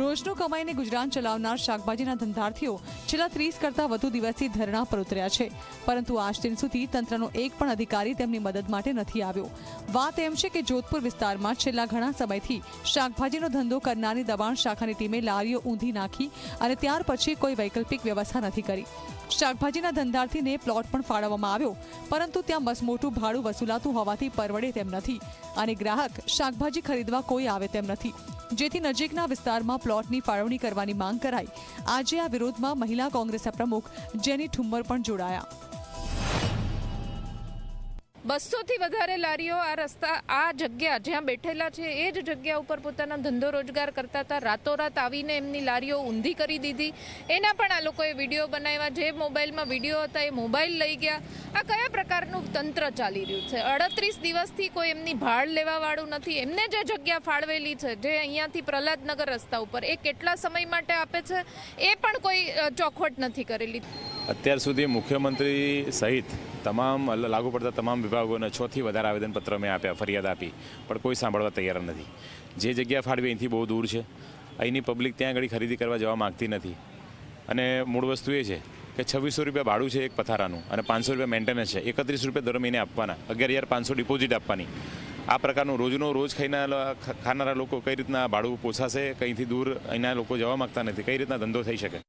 રોજનું કમાઈને ગુજરાન ચલાવનાર શાકભાજીના ધંધાર્થીઓ છેલ્લા 30 કરતાં વધુ દિવસથી ધરણા પર ઉતર્યા છે, પરંતુ આજ દિન સુધી તંત્રનો એક પણ અધિકારી તેમની મદદ માટે નથી આવ્યો। વાત એમ છે કે જોધપુર વિસ્તારમાં છેલ્લા ઘણા સમયથી શાકભાજીનો ધંધો કરનારી દબાણ શાખાની ટીમે લારીઓ ઊંધી નાખી અને ત્યાર પછી કોઈ વૈકલ્પિક વ્યવસ્થા નથી કરી। શાકભાજીના ધંધાર્થીને પ્લોટ પણ ફાળવવામાં આવ્યો, પરંતુ ત્યાં મસમોટું ભાડું વસૂલાતું હોવાથી પરવડે તેમ નથી અને ગ્રાહક શાકભાજી ખરીદવા કોઈ આવે તેમ નથી, જેથી નજીકના વિસ્તારમાં પ્લોટની ફાળવણી કરવાની માંગ કરાઈ। આજે આ વિરોધમાં મહિલા કોંગ્રેસના પ્રમુખ જેની ઠુમ્મર પણ જોડાયા। 200 થી વધારે લારીઓ આ રસ્તા આ જગ્યા જ્યાં બેઠેલા છે એ જ જગ્યા ઉપર પોતાનો ધંધો રોજગાર કરતા હતા। રાતોરાત આવીને એમની લારીઓ ઊંધી કરી દીધી। એના પણ આ લોકોએ વિડીયો બનાવ્યા। જે મોબાઈલમાં વિડીયો હતા એ મોબાઈલ લઈ ગયા। આ કયા પ્રકારનું તંત્ર ચાલી રહ્યું છે? 38 દિવસથી કોઈ એમની ભાડ લેવાવાળું નથી। એમને જે જગ્યા ફાળવેલી છે, જે અહીંયાથી પ્રહલાદનગર રસ્તા ઉપર, એ કેટલા સમય માટે આપે છે એ પણ કોઈ ચોખવટ નથી કરેલી। અત્યાર સુધી મુખ્યમંત્રી સહિત તમામ લાગુ પડતા તમામ વિભાગોને 6 થી વધારે આવેદનપત્ર મેં આપ્યા, ફરિયાદ આપી, પણ કોઈ સાંભળવા તૈયાર નથી। જે જગ્યા ફાળવી અહીંથી બહુ દૂર છે, અહીંની પબ્લિક ત્યાં આગળ ખરીદી કરવા જવા માગતી નથી અને મૂળ વસ્તુ એ છે કે 2600 રૂપિયા ભાડું છે એક પથારાનું અને 500 રૂપિયા મેન્ટેનન્સ છે। 31 રૂપિયા દર મહિને આપવાના, 11,500 ડિપોઝિટ આપવાની। આ પ્રકારનું રોજનો રોજ ખાનારા લોકો કઈ રીતના ભાડું પોસાશે? કંઈથી દૂર અહીંના લોકો જવા માગતા નથી, કઈ રીતના ધંધો થઈ શકે?